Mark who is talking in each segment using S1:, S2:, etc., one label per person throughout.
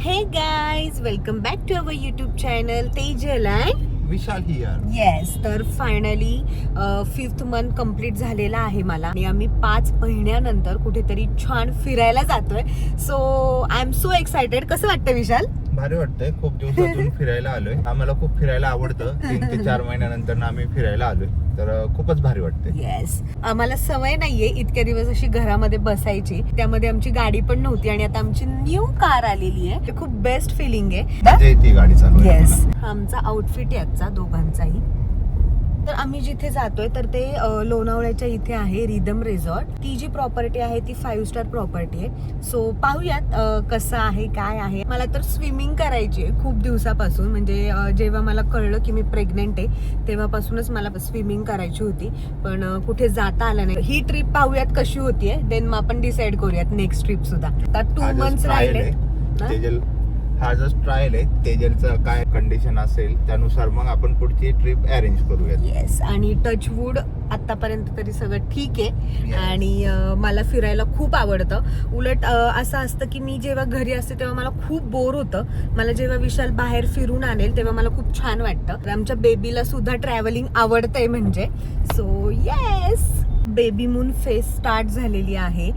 S1: Hey guys, welcome back to our YouTube channel Tejal and
S2: Vishal here.
S1: Yes. तर finally 5th month complete झालेला आहे मला आणि आम्ही 5 महिन्यानंतर कुठेतरी छान फिरायला जातोय. So I am so excited. कसं वाटतं विशाल?
S2: भारी वाटतंय. खूप दिवसातून फिरायला आलोय. आम्हाला खूप फिरायला आवडतं. 3 ते 4 महिन्यानंतर आम्ही फिरायला आलोय, तर खूपच भारी वाटतंय.
S1: येस. आम्हाला सवय नाहीये इतक्या दिवस अशी घरामध्ये बसायची. त्यामध्ये आमची गाडी पण नव्हती आणि आता आमची न्यू कार आलेली आहे. खूप बेस्ट फिलिंग आहे.
S2: ती गाडी चालू आहे.
S1: येस. आमचा आउटफिट याचा दोघांचाही. तर आम्ही जिथे जातोय तर ते लोणावळ्याच्या इथे आहे रिदम रिसॉर्ट. ती जी प्रॉपर्टी आहे ती 5 स्टार प्रॉपर्टी आहे. सो पाहूयात कसं आहे काय आहे. मला तर स्विमिंग करायची आहे खूप दिवसापासून. म्हणजे जेव्हा मला कळलं की मी प्रेग्नेंट आहे तेव्हापासूनच मला स्विमिंग करायची होती, पण कुठे जाता आलं नाही. ही ट्रिप पाहूयात कशी होतीये, देन मग आपण डिसाइड करूयात नेक्स्ट ट्रिप सुद्धा. आता 2 मंथ्स राहिले.
S2: हा जस्ट ट्रायल आहे. तेजलचं काय कंडिशन असेल त्यानुसार मग आपण पुढची ट्रिप अरेंज करूयात.
S1: येस. आणि टचवूड आतापर्यंत तरी सगळं ठीक आहे.
S2: Yes.
S1: आणि मला फिरायला खूप आवडतं. उलट असं असतं की मी जेव्हा घरी असते तेव्हा मला खूप बोर होतं. मला जेव्हा विशाल बाहेर फिरून आणेल तेव्हा मला खूप छान वाटतं. आमच्या बेबीला सुद्धा ट्रॅव्हलिंग आवडतंय म्हणजे. So yes. Baby moon phase start झालेली आहे.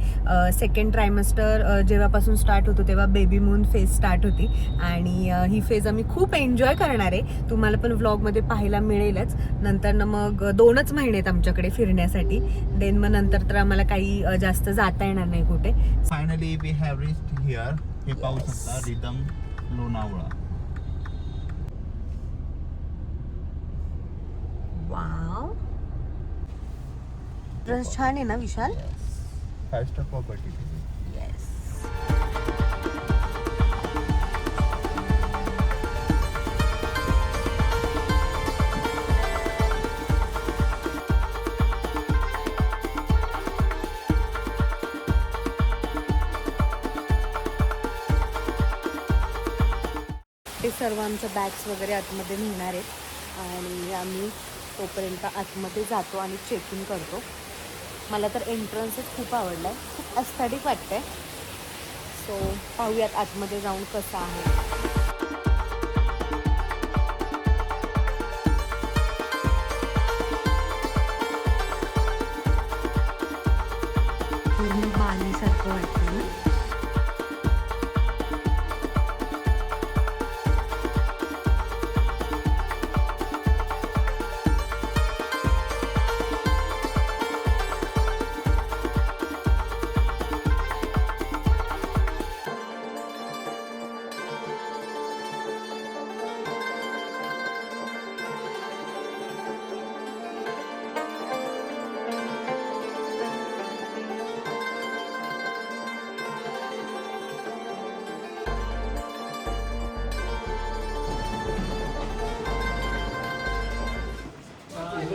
S1: 2nd ट्रायमेस्टर जेव्हापासून स्टार्ट होतो तेव्हा बेबी मून फेज स्टार्ट होती आणि ही फेज आम्ही खूप एन्जॉय करणार आहे. तुम्हाला पण व्लॉगमध्ये पाहायला मिळेलच. नंतर ना मग 2च महिने आहेत आमच्याकडे फिरण्यासाठी. देन मग नंतर तर आम्हाला काही जास्त जाता येणार नाही कुठे.
S2: Finally we have reached here. हे पाहू शकता रिदम लोणावळा.
S1: वाव. छान आहे ना विशाल?
S2: 5 स्टार प्रॉपर्टी.
S1: येस. ते सर्व आमच्या बॅग्स वगैरे आतमध्ये नेणार आहेत आणि आम्ही तोपर्यंत आतमध्ये जातो आणि चेक इन करतो. मला तर एंट्रन्सच खूप आवडला आहे. खूप एस्थेटिक वाटतंय. सो पाहूयात आतमध्ये जाऊन कसं आहे. पूर्ण बालीसारखं वाटतं ना.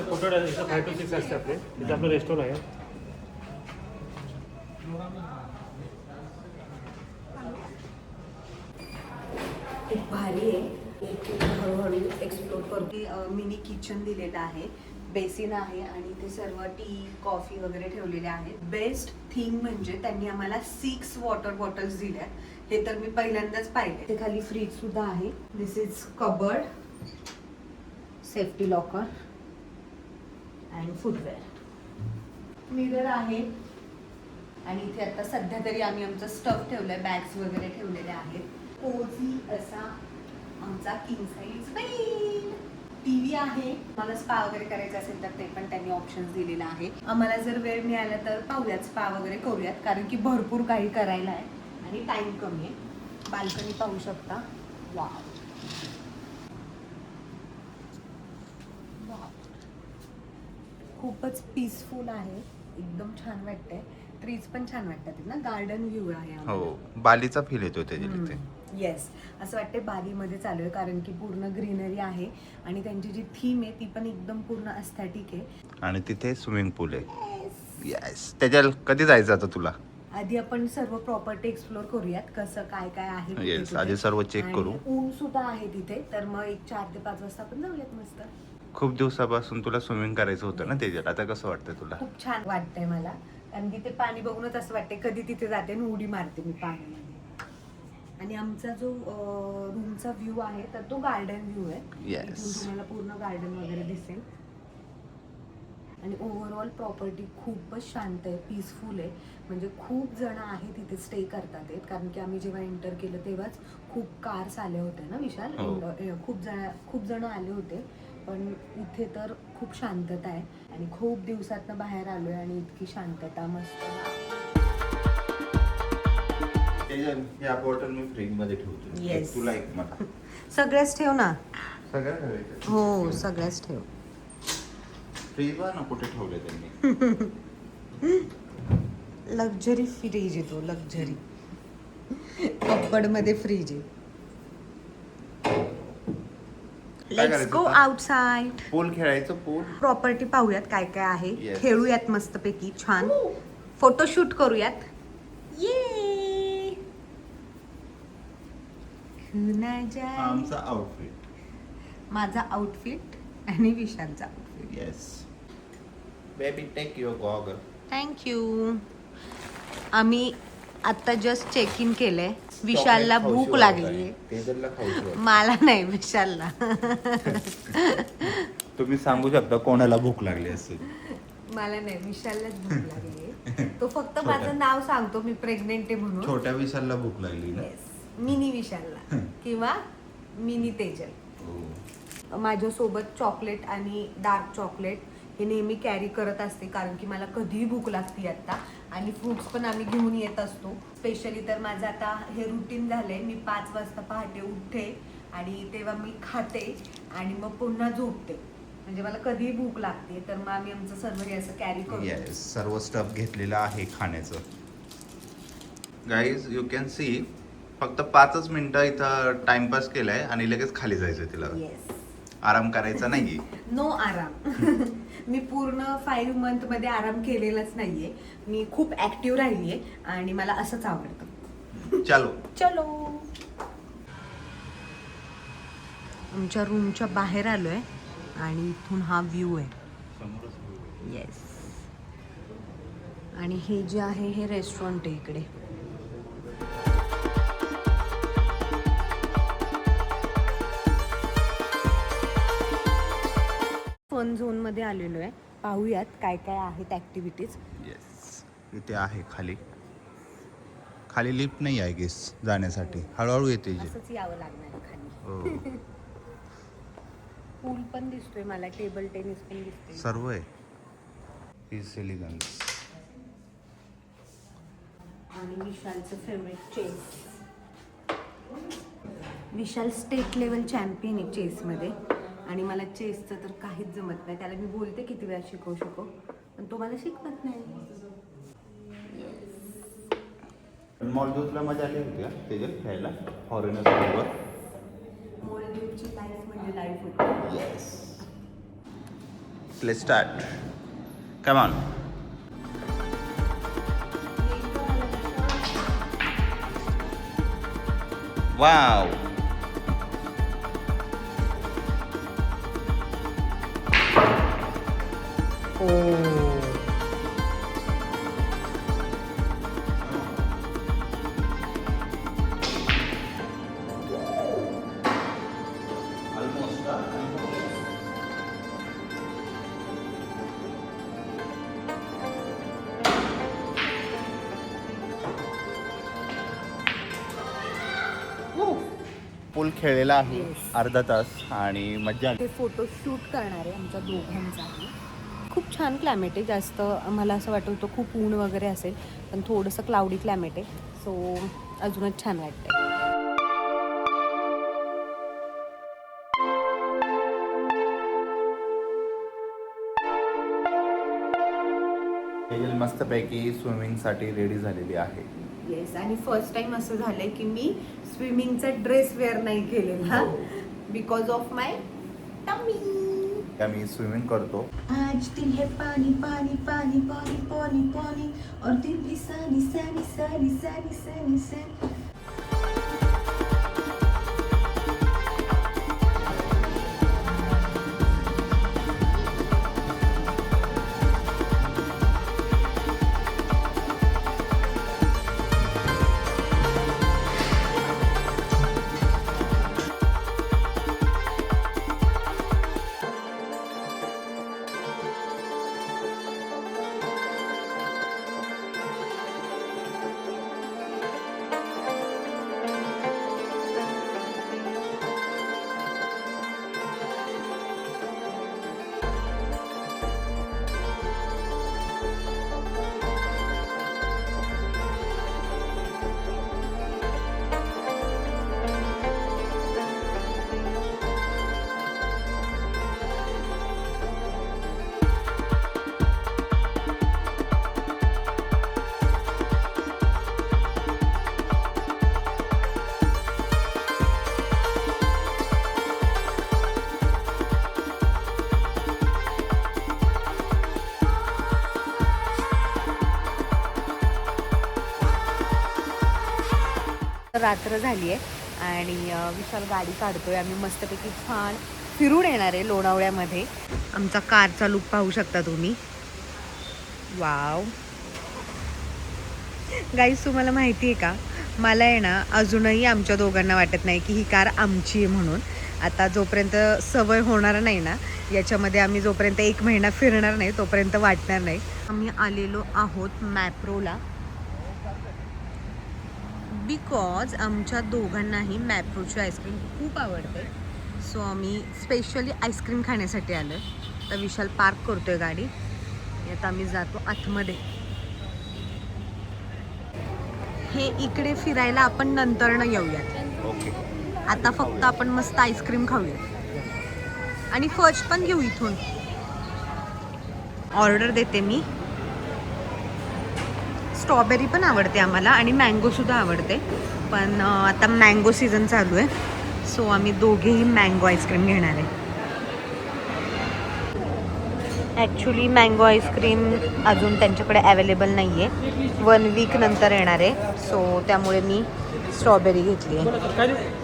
S3: फोटो 5 to 6 असते आपले. तिथे आपलं रेस्टॉरंट आहे.
S1: खूप भारी आहे. हळूहळू एक्सप्लोर करते. मिनी किचन दिलेलं आहे, बेसिन आहे आणि ते सर्व टी कॉफी वगैरे ठेवलेले आहेत. बेस्ट थिंग म्हणजे त्यांनी आम्हाला 6 वॉटर बॉटल्स दिल्या. हे तर मी पहिल्यांदाच पाहिले. ते खाली फ्रीज सुद्धा आहे. This is cupboard, safety locker and footwear. Mirror आहे आणि इथे आता सध्या तरी आम्ही आमचं स्टफ ठेवलंय. बॅग्स वगैरे ठेवलेले आहेत. कोझी असा आमचा किंग साईज बेड. टीव्ही आहे. मला स्पा वगैरे करायचं असेल तर ते पण त्यांनी ऑप्शन्स दिलेला आहे. आम्हाला जर वेळ मिळाला तर पाहूयात, स्पा वगैरे करूयात, कारण की भरपूर काही करायला आहे आणि टाइम कमी आहे. बाल्कनी पाहू शकता. वाव. खूपच पीसफुल आहे. एकदम छान वाटतंय. ट्रीज पण छान वाटतात ना. गार्डन व्ह्यू आहे.
S2: हो, बालीचा फील येतो त्याच्या.
S1: येस. असं वाटते बालीमध्ये चालू आहे, कारण की पूर्ण ग्रीनरी आहे आणि त्यांची जी थीम आहे ती पण एकदम पूर्ण एस्थेटिक आहे.
S2: आणि तिथे स्विमिंग पूल आहे. येस. त्याच्यात कधी जायचं आता तुला?
S1: आधी आपण सर्व प्रॉपर्टी एक्सप्लोर करूयात, कसं काय काय आहे तिथे
S2: येस,
S1: तिथे.
S2: आधी सर्व चेक करू.
S1: आणि ऊन सुद्धा आहे तिथे, तर मग एक 4 ते 5 वाजता आपण जाऊयात मस्त.
S2: खूप दिवसापासून तुला स्विमिंग करायचं होतं ना त्याच्यात. आता कसं वाटतंय तुला?
S1: खूप छान वाटतंय मला. कारण की ते पाणी बघूनच असं वाटतंय कधी तिथे जाते आणि उडी मारते मी पाण्यामध्ये. आणि आणि आमचा जो रूमचा व्ह्यू आहे तर तो गार्डन व्ह्यू आहे.
S2: Yes.
S1: इथून तुम्हाला पूर्ण गार्डन वगैरे दिसेल. आणि ओव्हरऑल प्रॉपर्टी खूपच शांत आहे, पीसफुल आहे. म्हणजे खूप जण आहेत तिथे स्टे करतात आहेत, कारण की आम्ही जेव्हा एंटर केलं तेव्हाच खूप कार्स आले होते ना विशाल. खूप जण आले होते. पण इथे तर खूप शांतता आहे आणि खूप दिवसातनं बाहेर आलोय आणि इतकी शांतता मस्त.
S2: या बॉटल मी फ्रीज मध्ये ठेवतो.
S1: Yes.
S2: तुला एक मला
S1: सगळ्याच ठेव ना.
S2: सगळं ठेवायचं.
S1: हो सगळ्याच ठेव.
S2: फ्रीज वर ना कुठे ठेवले त्यांनी.
S1: लक्झरी फ्रीज आहे तो, लक्झरी. कप्पड मध्ये फ्रीज आहे. लेट्स
S2: करायचं
S1: गो
S2: आता?
S1: आउटसाइड.
S2: पूल खेळायचं पूल.
S1: प्रॉपर्टी पाहूयात काय काय आहे.
S2: Yes.
S1: खेळूयात मस्तपैकी छान. फोटोशूट करूयात. ये खुना जाए.
S2: आमचा आउटफिट.
S1: माझा आउटफिट आणि विशालचा outfit.
S2: Yes baby take your goggle.
S1: Thank you. आम्ही आता जस्ट चेक इन केलंय. विशालला भूक लागली.
S2: तेजलला खाऊ.
S1: मला नाही, विशालला.
S2: तुम्ही सांगू शकता कोणाला भूक लागली असेल.
S1: मला नाही, विशाललाच भूक लागली. तो फक्त माझं नाव सांगतो, मी प्रेग्नेंट आहे म्हणून.
S2: छोट्या विशालला भूक लागली ना.
S1: मिनी विशालला किंवा मिनी तेजल.
S2: हो.
S1: माझ्यासोबत चॉकलेट आणि डार्क चॉकलेट हे नेहमी कॅरी करत असते, कारण की मला कधीही भूक लागते आता. आणि फ्रुट्स पण आम्ही घेऊन येत असतो. स्पेशली तर माझं आता हे रुटीन झालंय. मी 5 वाजता पहाटे उठते आणि तेव्हा मी खाते आणि मग पुन्हा झोपते. म्हणजे मला कधीही भूक लागते, तर मग आम्ही आमचं सर्व हे असं कॅरी करतो.
S2: येस, सर्व स्टफ घेतलेलं आहे खाण्याचं. गाईज यू कॅन सी, फक्त 5च मिनिटं इथं टाइमपास केलाय आणि लगेच खाली जायचं तिला.
S1: येस.
S2: आराम करायचा नाही.
S1: नो आराम. मी पूर्ण 5 मंथ मध्ये आराम केलेलाच नाहीये. मी खूप ऍक्टिव्ह राहिलीये आणि मला असंच आवडतं.
S2: चलो
S1: चलो. आमच्या रूमच्या बाहेर आलोय आणि इथून हा व्ह्यू आहे. येस. आणि हे जे आहे हे रेस्टॉरंट आहे इकडे. फन झोन मध्ये आलेलो आहे. पाहूयात काय काय आहेत ऍक्टिव्हिटीज.
S2: येस, इथे आहे खाली. खाली लिफ्ट नाही आहे गेस जाण्यासाठी, हळूहळू येते जे.
S1: असंच यावं लागणार आहे खाली.
S2: हो.
S1: पूल पण दिसतोय मला, टेबल टेनिस पण दिसतोय.
S2: सर्व आहे. Is elegance.
S1: आणि विशालचं फेवरेट चेस. विशाल स्टेट लेवल चॅम्पियन आहे चेसमध्ये. आणि मला चेसचं तर काहीच जमत नाही. त्याला मी बोलते किती वेळा शिकव, पण तो मला शिकवत नाही.
S2: मॉलदीवला मजा आली होती का तेजल खेळायला फॉरेनर्स बरोबर?
S1: मॉलदीवची लाईफ म्हणजे लाईफ होती.
S2: Yes. Let's start. Come on. Wow. Pool खेळलेला आहे अर्धा तास आणि मज्जा आली.
S1: ते फोटो शूट करणार आहे आमच्या दोघांचाही. खूप छान क्लायमेट आहे. जास्त मला असं वाटत होतं खूप ऊन वगैरे असेल, पण थोडंसं क्लाउडी क्लायमेट आहे. सो अजूनच छान वाटतंय.
S2: तेजल मस्तपैकी स्विमिंगसाठी रेडी झालेली आहे.
S1: येस. आणि फर्स्ट टाइम असं झालंय की मी स्विमिंगचा ड्रेस वेअर नाही केलेला बिकॉज ऑफ माय टमी.
S2: मी स्विमिंग करतो.
S1: आज दिल है पानी पानी पानी पानी पानी पानी और दिल भी सानी सानी सानी सानी सानी सानी. रात्र झाली आहे आणि विशाल गाडी काढतोय. आम्ही मस्तपैकी छान फिरून येणार आहे लोणावळ्यामध्ये. आमचा कारचा लुक पाहू शकता तुम्ही. वाव गाईस, तुम्हाला माहिती आहे का, मला आहे ना अजूनही आमच्या दोघांना वाटत नाही की ही कार आमची आहे म्हणून. आता जोपर्यंत सवय होणार नाही ना याच्यामध्ये, आम्ही जोपर्यंत 1 महिना फिरणार नाही तोपर्यंत वाटणार नाही. आम्ही आलेलो आहोत मॅप्रोला बिकॉज आमच्या दोघांनाही मॅप्रोची आईस्क्रीम खूप आवडते. सो आम्ही स्पेशली आईस्क्रीम खाण्यासाठी आलो. तर विशाल पार्क करतोय गाडी. आता आम्ही जातो आतमध्ये. हे इकडे फिरायला आपण नंतर येऊयात.
S2: ओके.
S1: आता फक्त आपण मस्त आईस्क्रीम खाऊया आणि फज पण घेऊ इथून. ऑर्डर देते मी. स्ट्रॉबेरी पण आवडते आम्हाला आणि मँगो सुद्धा आवडते, पण आता मँगो सीझन चालू आहे सो आम्ही दोघेही मँगो आईस्क्रीम घेणार आहे. ॲक्च्युली मँगो आईस्क्रीम अजून त्यांच्याकडे अवेलेबल नाही आहे, 1 वीक नंतर येणार आहे. सो त्यामुळे मी स्ट्रॉबेरी घेतली आहे.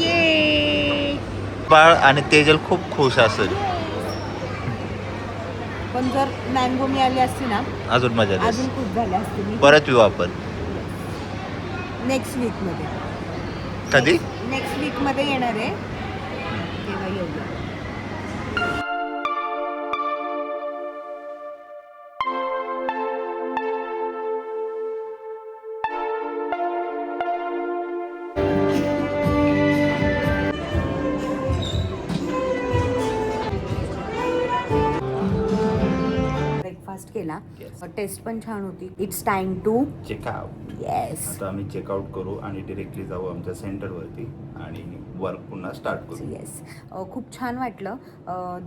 S1: ये
S2: बाळ आणि तेजल खूप खुश असेल.
S1: पण जर मँगो मिळाली असती ना
S2: अजून मजा येईल.
S1: अजून खूप झाले असते. मी
S2: परत येऊ आपण.
S1: नेक्स्ट वीकमध्ये.
S2: कधी?
S1: नेक्स्ट वीकमध्ये येणार आहे तेव्हा येऊया. ब्रेकफास्ट केला. टेस्ट पण छान होती. It's time to
S2: check out.
S1: Yes.
S2: आता आम्ही चेकआउट करू आणि डिरेक्टली जाऊ आमच्या सेंटरवरती आणि वर्क पुन्हा स्टार्ट करू.
S1: येस. खूप छान वाटलं.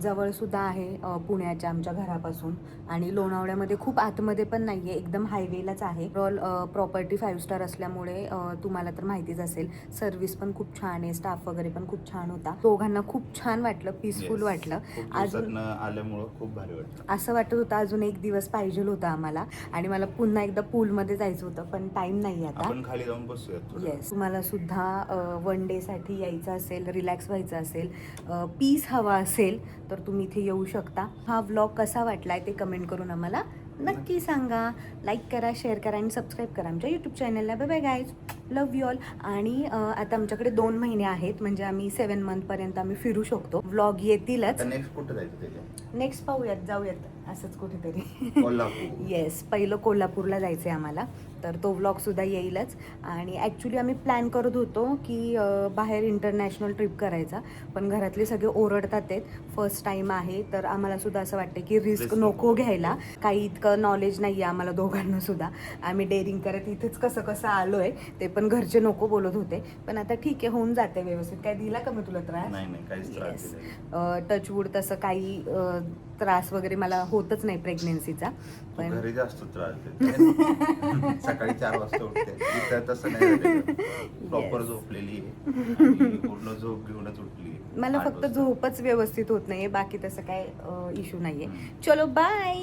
S1: जवळसुद्धा आहे पुण्याच्या आमच्या घरापासून आणि लोणावळ्यामध्ये खूप आतमध्ये पण नाही आहे, एकदम हायवेलाच आहे. प्रॉपर्टी 5 स्टार असल्यामुळे तुम्हाला तर माहितीच असेल, सर्व्हिस पण खूप छान आहे, स्टाफ वगैरे पण खूप छान होता. दोघांना खूप छान वाटलं, पीसफुल वाटलं.
S2: अजून आल्यामुळं खूप भारी वाटलं.
S1: असं वाटत होतं अजून 1 दिवस पाहिजे होता आम्हाला आणि मला पुन्हा एकदा पूलमध्ये जायचं होतं, पण टाइम नाही आता.
S2: आपण खाली जाऊन बसूयात.
S1: येस. तुम्हाला सुद्धा 1 डे साठी यायचं असेल, रिलॅक्स व्हायचं असेल, पीस हवा असेल तर तुम्ही इथे येऊ शकता. हा व्लॉग कसा वाटलाय ते कमेंट करून आम्हाला नक्की सांगा. लाईक करा, शेअर करा आणि सबस्क्राईब करा आमच्या यूट्यूब चॅनलला. Bye bye guys, love you all. आणि आता आमच्याकडे 2 महिने आहेत, म्हणजे आम्ही 7 मंथपर्यंत आम्ही फिरू शकतो. व्लॉग येतीलच.
S2: नेक्स्ट कुठं जायचं त्याच्या?
S1: नेक्स्ट पाहूयात, जाऊयात असंच कुठेतरी.
S2: कोल्हापूर.
S1: येस, पहिलं कोल्हापूरला जायचं आहे आम्हाला, तर तो व्लॉगसुद्धा येईलच. आणि ॲक्च्युली आम्ही प्लॅन करत होतो की बाहेर इंटरनॅशनल ट्रिप करायचा, पण घरातले सगळे ओरडतात आहेत. फर्स्ट टाईम आहे तर आम्हाला सुद्धा असं वाटतं की रिस्क नको घ्यायला. काही इतकं नॉलेज नाही आहे आम्हाला दोघांना सुद्धा. आम्ही डेअरिंग करत इथेच कसं आलो आहे, ते पण घरचे नको बोलत होते, पण आता ठीक आहे, होऊन जाते व्यवस्थित. काय दिला का मी तुला त्रास?
S2: नाही काहीच त्रास
S1: येस.
S2: नाही.
S1: टचवूड तसं काही त्रास वगैरे मला होतच नाही प्रेग्नेन्सीचा. पण
S2: घरी जास्त त्रास देते. सकाळी 4 वाजता उठते. इथं तसं नाही. प्रॉपर झोपलेली आहे आणि पूर्ण झोप घेऊनच उठली.
S1: मला फक्त झोपच व्यवस्थित होत नाहीये, बाकी तसं काय इश्यू नाहीये. चलो बाय.